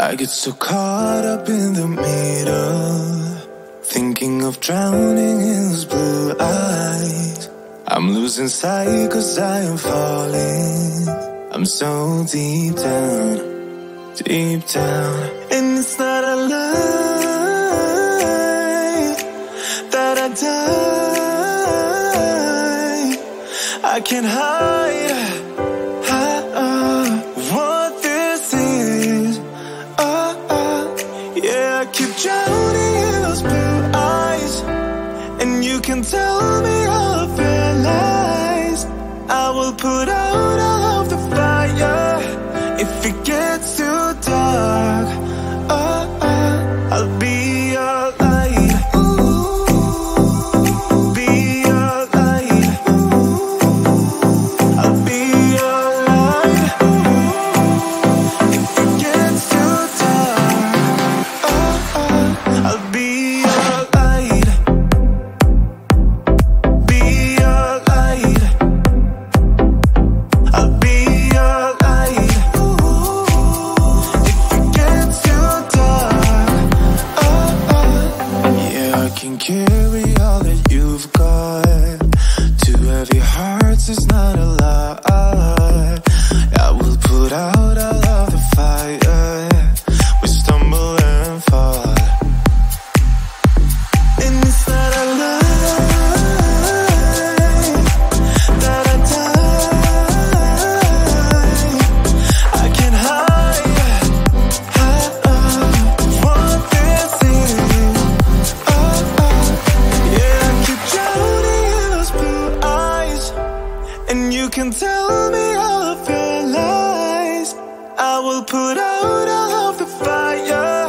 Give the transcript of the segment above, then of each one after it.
I get so caught up in the middle, thinking of drowning in those blue eyes. I'm losing sight 'cause I am falling. I'm so deep down, deep down. And it's not a lie that I die. I can't hide what this is. Yeah, I keep drowning in those blue eyes, and you can tell me all of your lies. I will put out all of the fire if it gets too dark. I'll be your light. Be your light. I'll be your light. If it gets too dark, I'll be your light. Be your light. I'll be your light. If it gets too dark, yeah, I can carry all that you've got. Two heavy hearts is not a lot. I will put out all of the fire. We stumble and fall, and it's not a lie that I die. I can't hide what this is. Yeah, I keep drowning in those blue eyes, and you can tell me all of your lies. I will put out all of the fire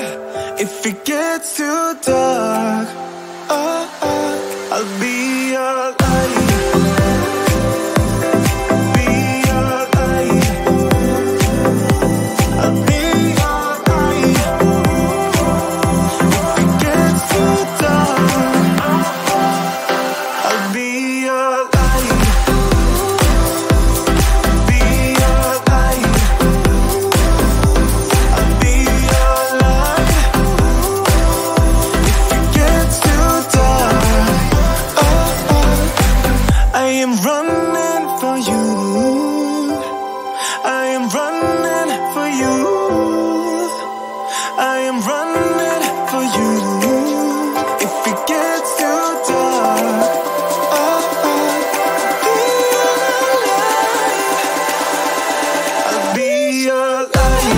if it gets too dark. I'll be your light. Be your light. I'll be your light. If it gets too dark, I'll be your light. Be your light. I'll be your light. If it gets too dark, I am running for you. I am running for you. I am running for you. If it gets too dark, I'll be your light.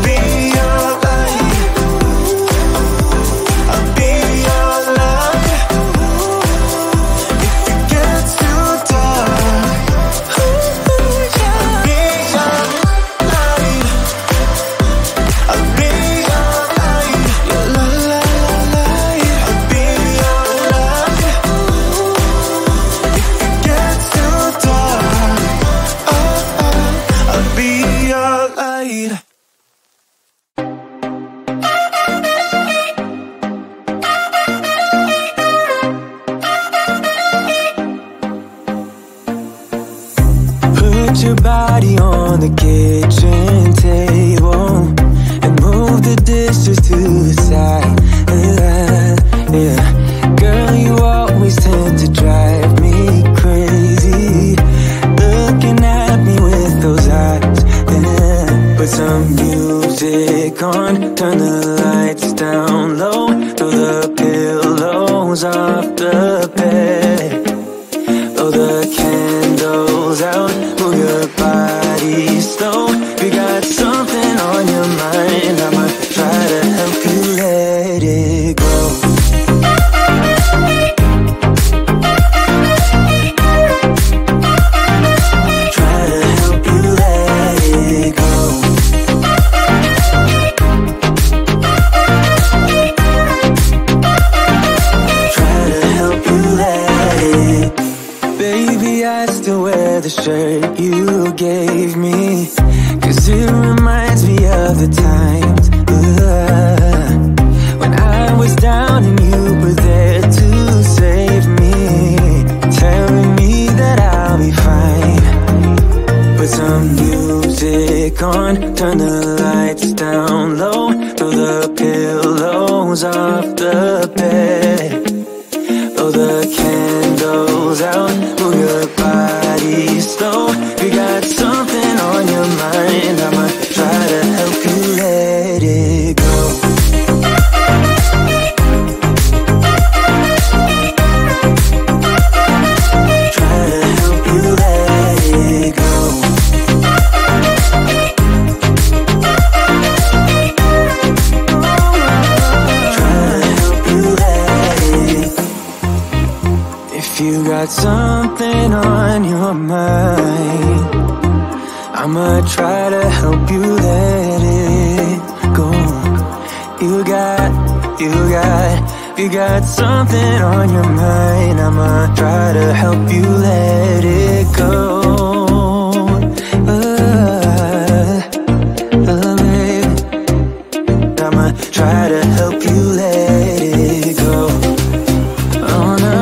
Be your light. I'll be your light. If it gets too dark, I'll be your light. I'll be your light. Your light. I'll be your light. If it gets too dark, I'll be your light. Put your body on the kitchen table and move the dishes to the side. Yeah, girl, you always tend to drive me crazy, looking at me with those eyes. Yeah. Put some music on, turn the lights down low, throw the pillows off the bed. Blow the candles out, move your body slow. You got something on your mind, I'ma try to help you let it go. Try to help you let it go. Try to help you let it. Baby, I still wear the shirt you gave me, 'cause it reminds me of the times when I was down and you were there to save me, telling me that I'll be fine. Put some music on, turn the lights down low, throw the pillows off the bed, blow the candles out, move your body slow. You got something on your mind, I'ma try to help you let it go. Try to help you let it go. If you got something on your mind, I'ma try to help you let it go. You got something on your mind, I'ma try to help you let it go. Baby, I'ma try to help you let it go. Oh no.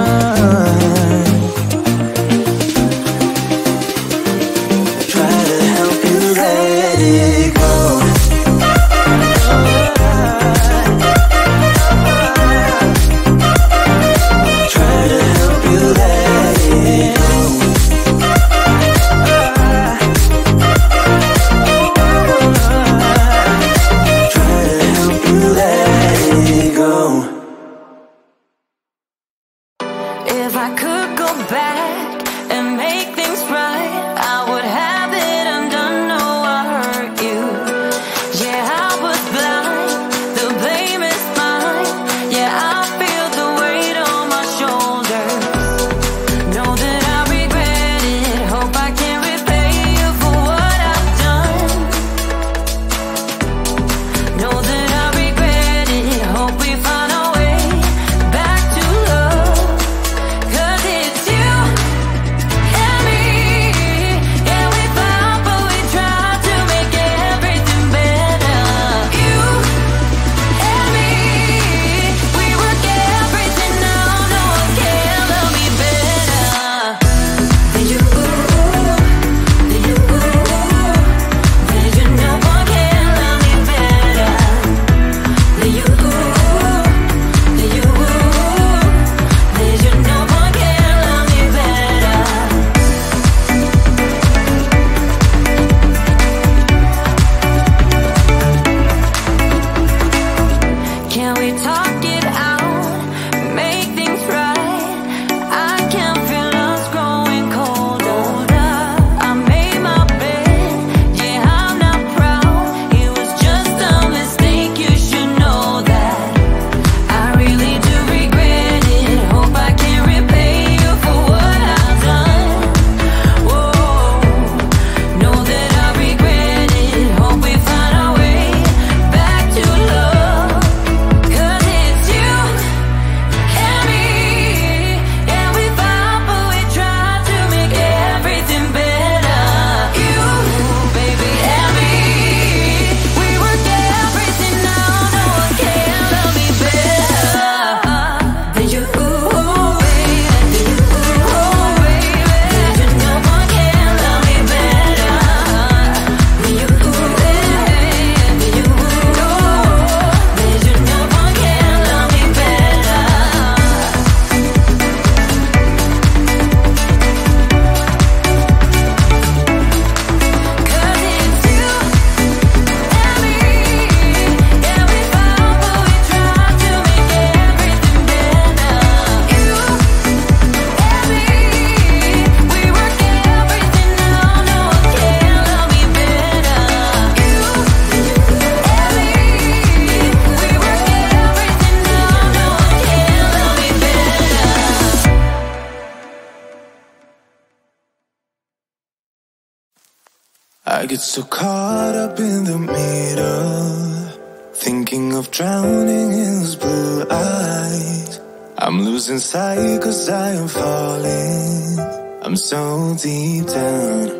I get so caught up in the middle, thinking of drowning in those blue eyes. I'm losing sight 'cause I am falling. I'm so deep down,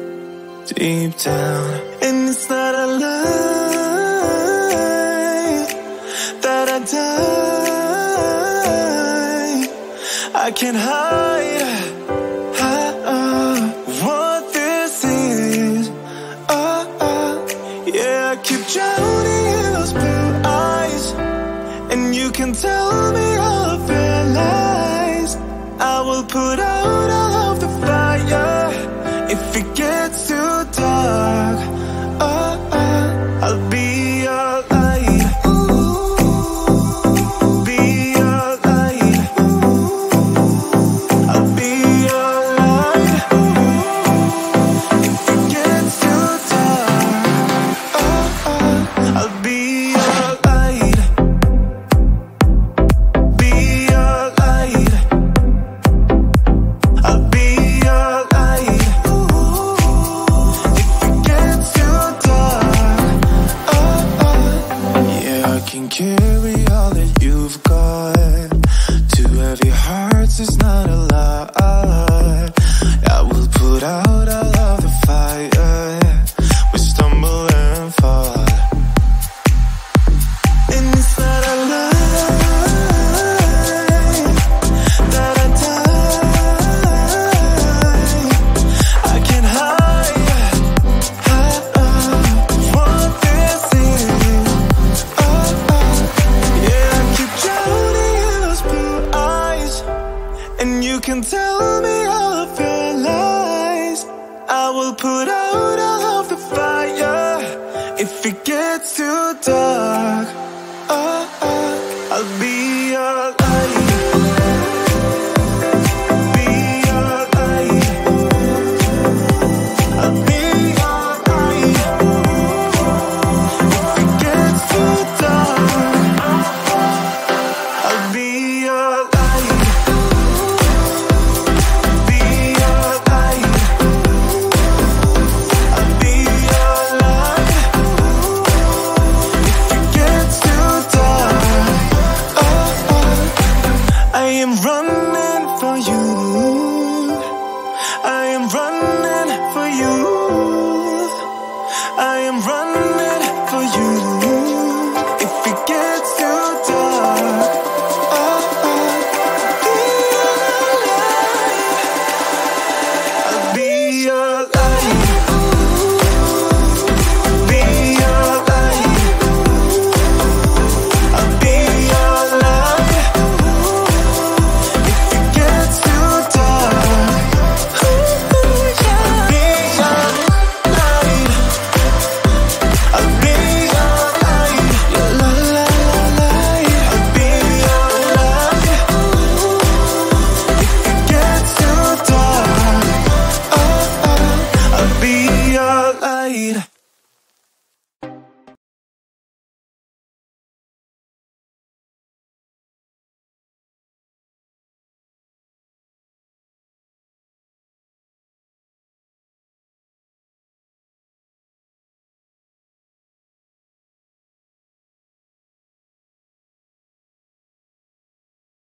and it's not a lie that I die. I can't hide what this is. Yeah, keep drowning in those blue eyes, and you can tell me all of your lies. I will put out all of the fire if it gets too dark. Oh, oh, I'll be your light. Be your light. I'll be your light. If it gets too dark. Oh, oh, I'll be your light. Be your light. I'll be your light. If it gets too dark. Oh, oh. Yeah, I can carry all that you've got. Two heavy hearts is not a lot. I will put out all of the fire. We stumble and fall, and it's not a lie that I die. I can't hide what this is. Oh, oh. Yeah, I keep drowning in those blue eyes, and you can tell me all of your lies. I will put out all of the fire if it gets too dark. Oh, oh, I'll be your